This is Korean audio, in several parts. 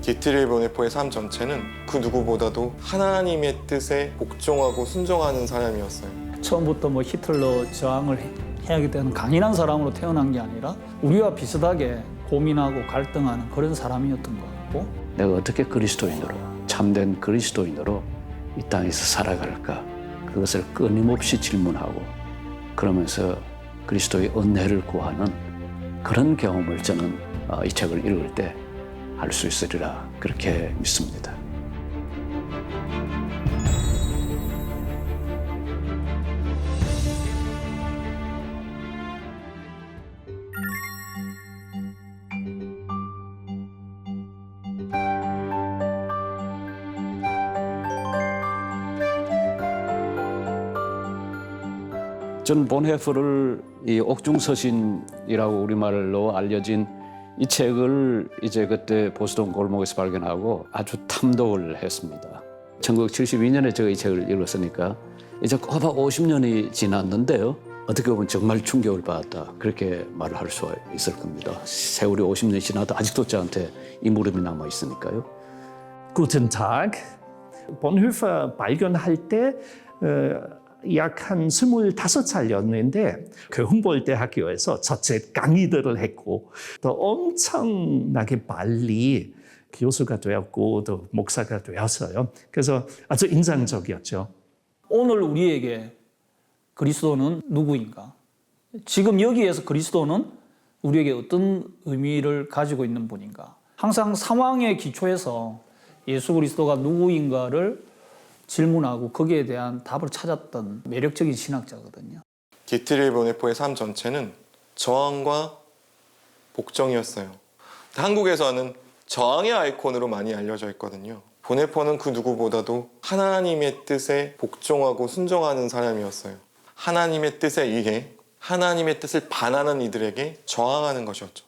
히틀러의 보네포의 삶 전체는 그 누구보다도 하나님의 뜻에 복종하고 순종하는 사람이었어요. 처음부터 뭐 히틀러 저항을 해야겠다는 강인한 사람으로 태어난 게 아니라 우리와 비슷하게 고민하고 갈등하는 그런 사람이었던 것 같고, 내가 어떻게 그리스도인으로, 참된 그리스도인으로 이 땅에서 살아갈까? 그것을 끊임없이 질문하고 그러면서 그리스도의 은혜를 구하는 그런 경험을 저는 이 책을 읽을 때 할 수 있으리라 그렇게 믿습니다. 전 본헤프를 이 옥중서신이라고 우리말로 알려진 이 책을 이제 그때 보스턴 골목에서 발견하고 아주 탐독을 했습니다. 1972년에 제가 이 책을 읽었으니까 이제 꼬박 50년이 지났는데요. 어떻게 보면 정말 충격을 받았다. 그렇게 말을 할 수 있을 겁니다. 세월이 50년이 지나도 아직도 저한테 이 물음이 남아 있으니까요. Guten Tag. 본헤퍼 발견할 때 약 한 25살이었는데 그 훔볼트 학교에서 첫째 강의들을 했고 또 엄청나게 빨리 교수가 되었고 또 목사가 되었어요. 그래서 아주 인상적이었죠. 오늘 우리에게 그리스도는 누구인가? 지금 여기에서 그리스도는 우리에게 어떤 의미를 가지고 있는 분인가? 항상 상황에 기초해서 예수 그리스도가 누구인가를 질문하고 거기에 대한 답을 찾았던 매력적인 신학자거든요. 히틀러의 보네포의 삶 전체는 저항과 복종이었어요. 한국에서는 저항의 아이콘으로 많이 알려져 있거든요. 보네포는 그 누구보다도 하나님의 뜻에 복종하고 순종하는 사람이었어요. 하나님의 뜻에 의해 하나님의 뜻을 반하는 이들에게 저항하는 것이었죠.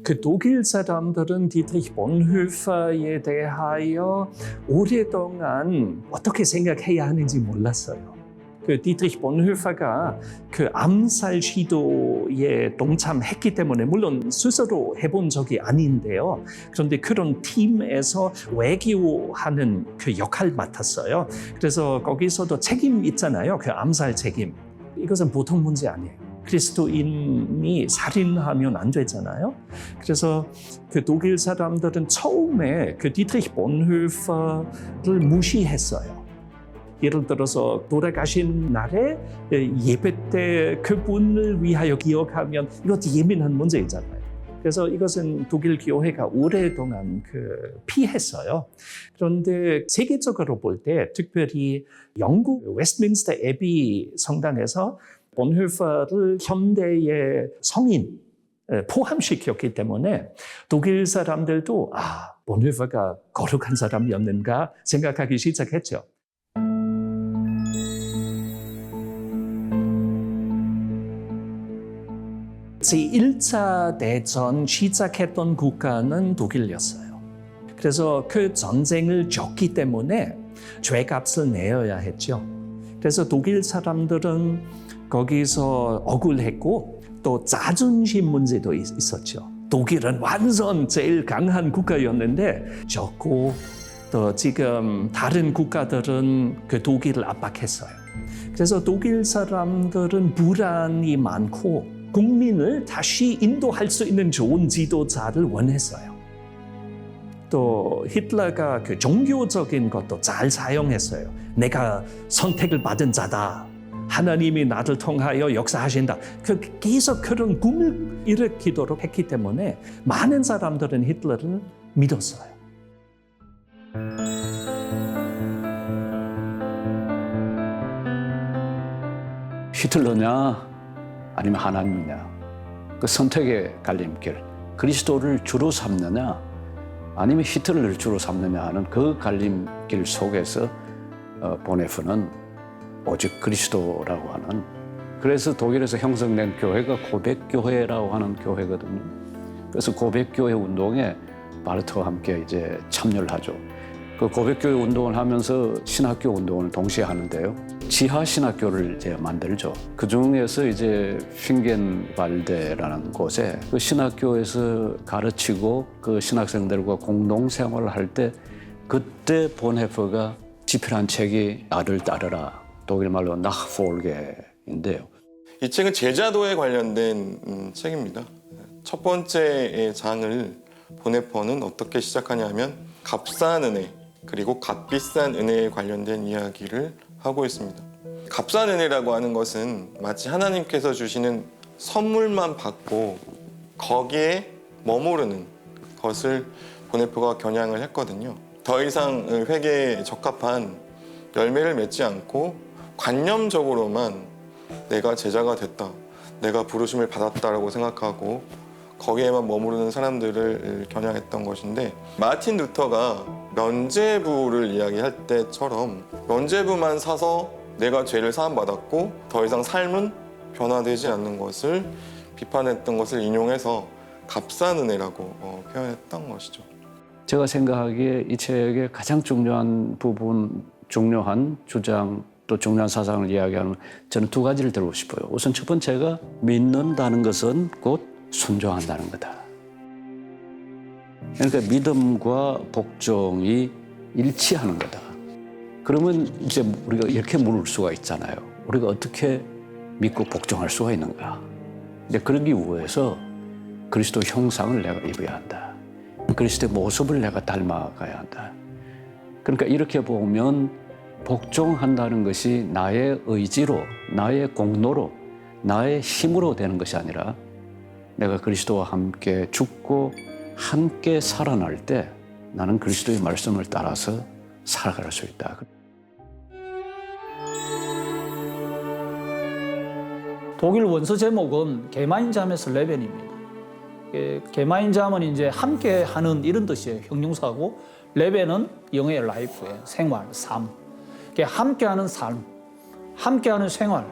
그 독일 사람들은 디트리히 본헤퍼에 대하여 오랫동안 어떻게 생각해야 하는지 몰랐어요. 그 디트리히 본헤퍼가 그 암살 시도에 동참했기 때문에 물론 스스로 해본 적이 아닌데요. 그런데 그런 팀에서 외교하는 그 역할을 맡았어요. 그래서 거기서도 책임 있잖아요. 그 암살 책임. 이것은 보통 문제 아니에요. 그리스도인이 살인하면 안 되잖아요. 그래서 그 독일 사람들은 처음에 그 디트리히 본헤퍼를 무시했어요. 예를 들어서 돌아가신 날에 예배 때 그분을 위하여 기억하면 이것도 예민한 문제이잖아요. 그래서 이것은 독일 교회가 오랫동안 피했어요. 그런데 세계적으로 볼 때 특별히 영국 웨스트민스터 애비 성당에서 본헤퍼를 현대의 성인 포함시켰기 때문에 독일 사람들도 본헤퍼가 거룩한 사람이었는가 생각하기 시작했죠. 제1차 대전 시작했던 국가는 독일이었어요. 그래서 그 전쟁을 졌기 때문에 죄값을 내어야 했죠. 그래서 독일 사람들은 거기서 억울했고 또 자존심 문제도 있었죠. 독일은 완전 제일 강한 국가였는데 졌고 또 지금 다른 국가들은 그 독일을 압박했어요. 그래서 독일 사람들은 불안이 많고 국민을 다시 인도할 수 있는 좋은 지도자를 원했어요. 또 히틀러가 그 종교적인 것도 잘 사용했어요. 내가 선택을 받은 자다. 하나님이 나를 통하여 역사하신다. 계속 그런 꿈을 일으키도록 했기 때문에 많은 사람들은 히틀러를 믿었어요. 히틀러냐 아니면 하나님이냐 그 선택의 갈림길, 그리스도를 주로 삼느냐 아니면 히틀러를 주로 삼느냐 하는 그 갈림길 속에서 보네포는 오직 그리스도라고 하는, 그래서 독일에서 형성된 교회가 고백교회라고 하는 교회거든요. 그래서 고백교회 운동에 바르트와 함께 이제 참여를 하죠. 그 고백교회 운동을 하면서 신학교 운동을 동시에 하는데요. 지하 신학교를 이제 만들죠. 그 중에서 이제 핑겐발데라는 곳에 그 신학교에서 가르치고 그 신학생들과 공동 생활을 할 때 그때 본헤퍼가 집필한 책이 나를 따르라, 독일 말로 나흐폴게인데요. 이 책은 제자도에 관련된 책입니다. 첫 번째 장을 보네퍼는 어떻게 시작하냐면 값싼 은혜 그리고 값비싼 은혜에 관련된 이야기를 하고 있습니다. 값싼 은혜라고 하는 것은 마치 하나님께서 주시는 선물만 받고 거기에 머무르는 것을 보네퍼가 겨냥을 했거든요. 더 이상 회개에 적합한 열매를 맺지 않고 관념적으로만 내가 제자가 됐다, 내가 부르심을 받았다라고 생각하고 거기에만 머무르는 사람들을 겨냥했던 것인데, 마틴 루터가 면죄부를 이야기할 때처럼 면죄부만 사서 내가 죄를 사함받았고 더 이상 삶은 변화되지 않는 것을 비판했던 것을 인용해서 값싼 은혜라고 표현했던 것이죠. 제가 생각하기에 이 책의 가장 중요한 부분, 중요한 주장 또 중요한 사상을 이야기하는, 저는 두 가지를 들고 싶어요. 우선 첫 번째가 믿는다는 것은 곧 순종한다는 거다. 그러니까 믿음과 복종이 일치하는 거다. 그러면 이제 우리가 이렇게 물을 수가 있잖아요. 우리가 어떻게 믿고 복종할 수가 있는가? 근데 그러기 위해서 그리스도 형상을 내가 입어야 한다. 그리스도의 모습을 내가 닮아가야 한다. 그러니까 이렇게 보면 복종한다는 것이 나의 의지로, 나의 공로로, 나의 힘으로 되는 것이 아니라 내가 그리스도와 함께 죽고 함께 살아날 때 나는 그리스도의 말씀을 따라서 살아갈 수 있다. 독일 원서 제목은 게마인잠에서 레벤입니다. 게마인잠은 이제 함께 하는 이런 뜻이에요. 형용사고, 레벤은 영어의 라이프예요. 생활, 삶. 함께 하는 삶, 함께 하는 생활.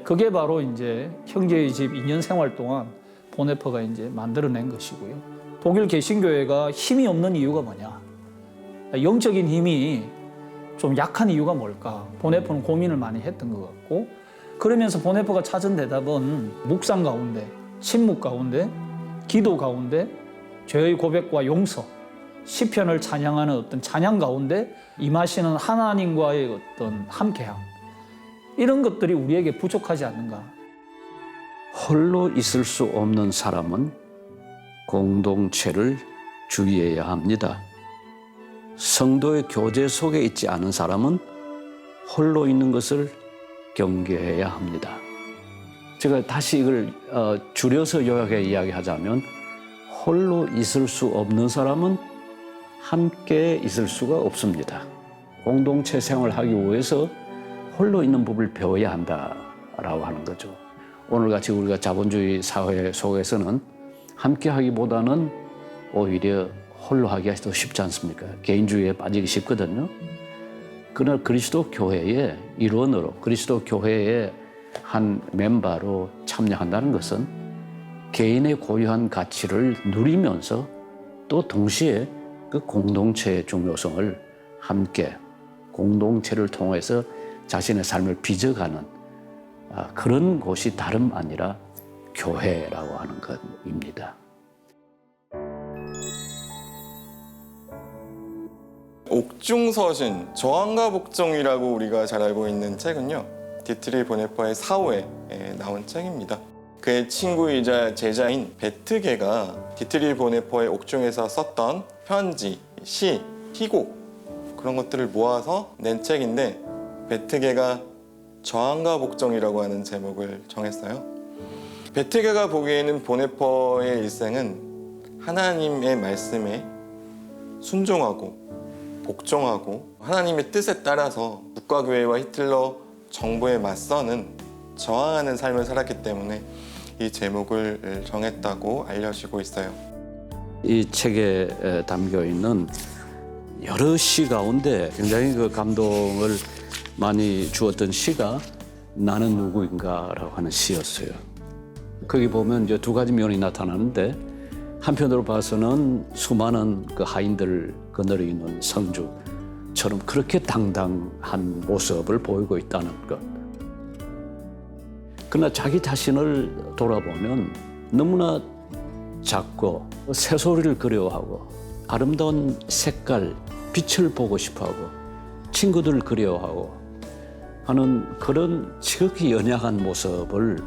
그게 바로 이제 형제의 집 2년 생활 동안 보네퍼가 이제 만들어낸 것이고요. 독일 개신교회가 힘이 없는 이유가 뭐냐? 영적인 힘이 좀 약한 이유가 뭘까? 보네퍼는 고민을 많이 했던 것 같고, 그러면서 보네퍼가 찾은 대답은 묵상 가운데, 침묵 가운데, 기도 가운데, 죄의 고백과 용서, 시편을 찬양하는 어떤 찬양 가운데 임하시는 하나님과의 어떤 함께함, 이런 것들이 우리에게 부족하지 않는가? 홀로 있을 수 없는 사람은 공동체를 주의해야 합니다. 성도의 교제 속에 있지 않은 사람은 홀로 있는 것을 경계해야 합니다. 제가 다시 이걸 줄여서 요약해 이야기하자면, 홀로 있을 수 없는 사람은 함께 있을 수가 없습니다. 공동체 생활하기 위해서 홀로 있는 법을 배워야 한다라고 하는 거죠. 오늘같이 우리가 자본주의 사회 속에서는 함께 하기보다는 오히려 홀로 하기가 더 쉽지 않습니까? 개인주의에 빠지기 쉽거든요. 그러나 그리스도 교회의 일원으로, 그리스도 교회의 한 멤버로 참여한다는 것은 개인의 고유한 가치를 누리면서 또 동시에 그 공동체의 중요성을 함께 공동체를 통해서 자신의 삶을 빚어가는 그런 곳이 다름 아니라 교회라고 하는 것입니다. 옥중서신, 저항과 복종이라고 우리가 잘 알고 있는 책은요, 디트리 보네퍼의 사후에 나온 책입니다. 그의 친구이자 제자인 베트게가 디트리 보네퍼의 옥중에서 썼던 편지, 시, 희곡, 그런 것들을 모아서 낸 책인데, 베트게가 저항과 복종이라고 하는 제목을 정했어요. 베트게가 보기에는 보네퍼의 일생은 하나님의 말씀에 순종하고 복종하고 하나님의 뜻에 따라서 국가교회와 히틀러 정부에 맞서는, 저항하는 삶을 살았기 때문에 이 제목을 정했다고 알려지고 있어요. 이 책에 담겨 있는 여러 시 가운데 굉장히 그 감동을 많이 주었던 시가 나는 누구인가라고 하는 시였어요. 거기 보면 이제 두 가지 면이 나타나는데, 한편으로 봐서는 수많은 그 하인들 그늘이 있는 성주처럼 그렇게 당당한 모습을 보이고 있다는 것. 그러나 자기 자신을 돌아보면 너무나 작고 새소리를 그리워하고 아름다운 색깔, 빛을 보고 싶어하고 친구들을 그리워하고 하는 그런 지극히 연약한 모습을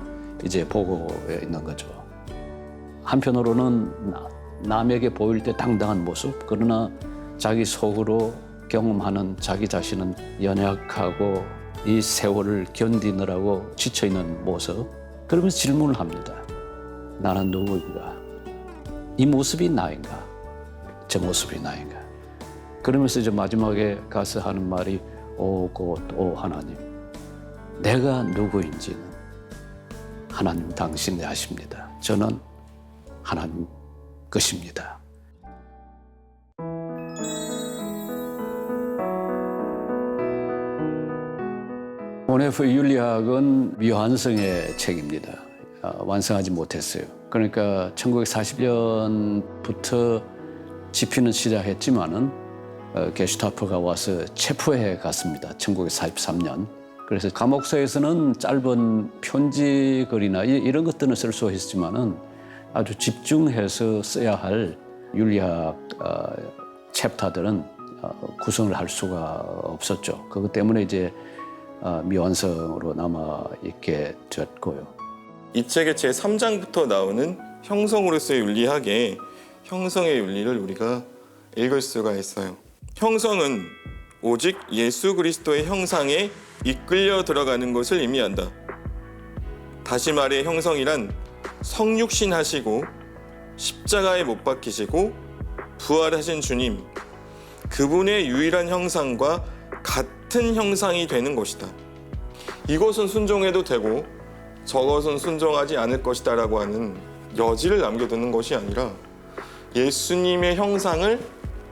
이제 보고 있는 거죠. 한편으로는 남에게 보일 때 당당한 모습, 그러나 자기 속으로 경험하는 자기 자신은 연약하고 이 세월을 견디느라고 지쳐있는 모습. 그러면서 질문을 합니다. 나는 누구인가? 이 모습이 나인가? 제 모습이 나인가? 그러면서 이제 마지막에 가서 하는 말이 오 하나님, 내가 누구인지는 하나님 당신이 아십니다. 저는 하나님 것입니다. 보네포의 윤리학은 미완성의 책입니다. 완성하지 못했어요. 그러니까 1940년부터 집필은 시작했지만은 게슈타포가 와서 체포해 갔습니다. 1943년. 그래서 감옥서에서는 짧은 편지글이나 이런 것들은 쓸 수 있었지만은 아주 집중해서 써야 할 윤리학 챕터들은 구성을 할 수가 없었죠. 그것 때문에 이제 미완성으로 남아 있게 됐고요. 이 책의 제3장부터 나오는 형성으로서의 윤리학에 형성의 윤리를 우리가 읽을 수가 있어요. 형성은 오직 예수 그리스도의 형상에 이끌려 들어가는 것을 의미한다. 다시 말해 형성이란 성육신하시고 십자가에 못 박히시고 부활하신 주님, 그분의 유일한 형상과 같은 형상이 되는 것이다. 이것은 순종해도 되고 저것은 순종하지 않을 것이다 라고 하는 여지를 남겨두는 것이 아니라 예수님의 형상을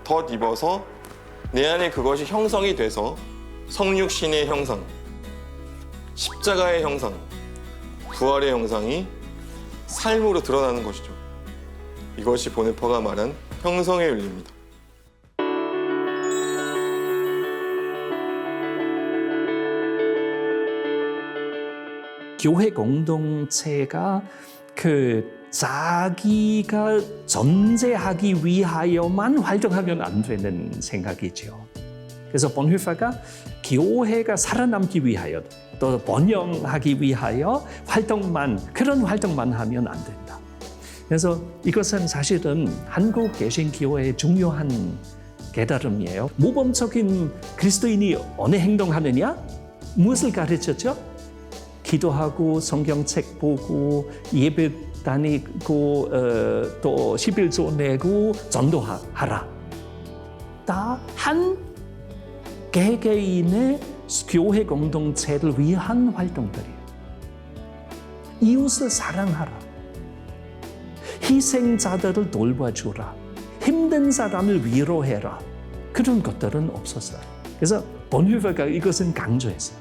덧입어서 내 안에 그것이 형성이 돼서 성육신의 형상, 십자가의 형상, 부활의 형상이 삶으로 드러나는 것이죠. 이것이 보네포가 말한 형성의 윤리입니다. 교회 공동체가 자기가 존재하기 위하여만 활동하면 안 되는 생각이죠. 그래서 본헤퍼가 교회가 살아남기 위하여 또 번영하기 위하여 그런 활동만 하면 안 된다. 그래서 이것은 사실은 한국 개신교회의 중요한 깨달음이에요. 모범적인 그리스도인이 어느 행동하느냐? 무엇을 가르쳤죠? 기도하고 성경책 보고 예배 다니고 또 11조 내고 전도하라. 다 한 개개인의 교회 공동체를 위한 활동들이에요. 이웃을 사랑하라. 희생자들을 돌봐주라. 힘든 사람을 위로해라. 그런 것들은 없었어요. 그래서 본헤퍼가 이것은 강조했어요.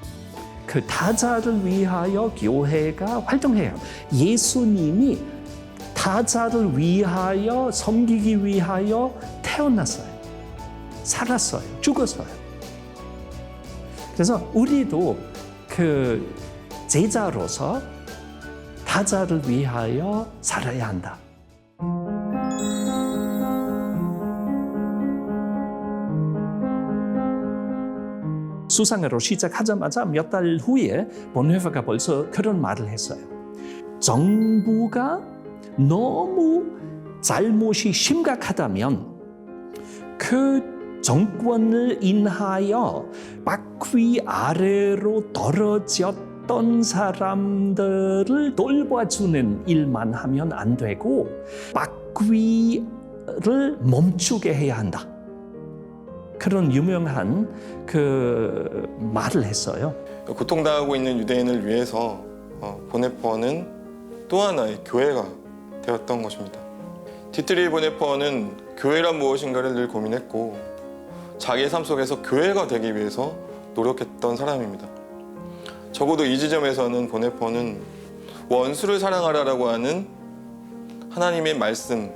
그 타자를 위하여 교회가 활동해요. 예수님이 타자를 위하여 섬기기 위하여 태어났어요. 살았어요. 죽었어요. 그래서 우리도 그 제자로서 타자를 위하여 살아야 한다. 수상으로 시작하자마자 몇 달 후에 본헤퍼가 벌써 그런 말을 했어요. 정부가 너무 잘못이 심각하다면 그 정권을 인하여 바퀴 아래로 떨어졌던 사람들을 돌봐주는 일만 하면 안 되고 바퀴를 멈추게 해야 한다. 그런 유명한 그 말을 했어요. 고통당하고 있는 유대인을 위해서 보네포는 또 하나의 교회가 되었던 것입니다. 디트리히 보네포는 교회란 무엇인가를 늘 고민했고 자기의 삶 속에서 교회가 되기 위해서 노력했던 사람입니다. 적어도 이 지점에서는 보네포는 원수를 사랑하라라고 하는 하나님의 말씀보다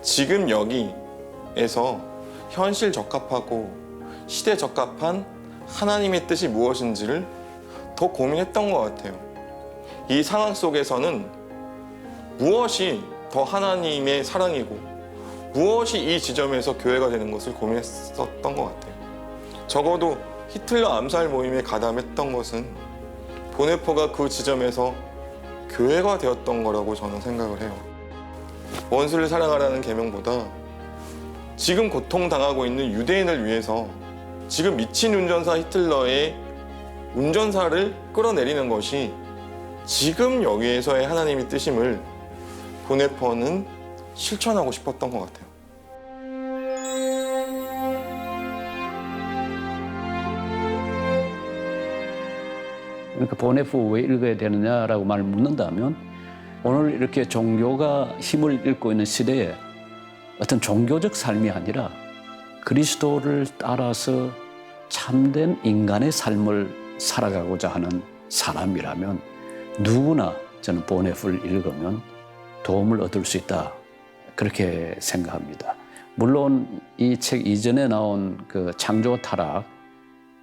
지금 여기에서 현실 적합하고 시대 적합한 하나님의 뜻이 무엇인지를 더 고민했던 것 같아요. 이 상황 속에서는 무엇이 더 하나님의 사랑이고 무엇이 이 지점에서 교회가 되는 것을 고민했었던 것 같아요. 적어도 히틀러 암살 모임에 가담했던 것은 보네포가 그 지점에서 교회가 되었던 거라고 저는 생각을 해요. 원수를 사랑하라는 계명보다 지금 고통당하고 있는 유대인을 위해서 지금 미친 운전사 히틀러의 운전사를 끌어내리는 것이 지금 여기에서의 하나님의 뜻임을 보네포는 실천하고 싶었던 것 같아요. 그러니까 보네포 왜 읽어야 되느냐라고 말을 묻는다면 오늘 이렇게 종교가 힘을 잃고 있는 시대에 어떤 종교적 삶이 아니라 그리스도를 따라서 참된 인간의 삶을 살아가고자 하는 사람이라면 누구나 저는 보네포를 읽으면 도움을 얻을 수 있다 그렇게 생각합니다. 물론 이 책 이전에 나온 그 창조 타락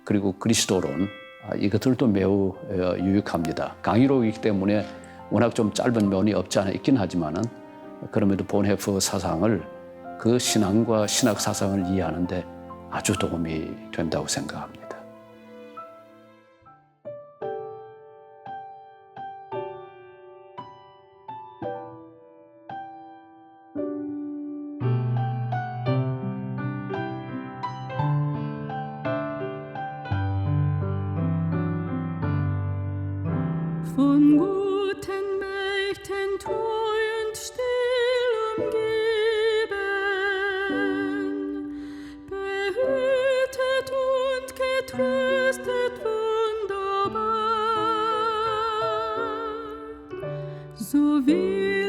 그리고 그리스도론 이것들도 매우 유익합니다. 강의록이기 때문에 워낙 좀 짧은 면이 없지 않아 있긴 하지만은 그럼에도 보네포 사상을 그 신앙과 신학 사상을 이해하는 데 아주 도움이 된다고 생각합니다. Von guten Mächten treu und still umgeben, behütet und getröstet wunderbar, so will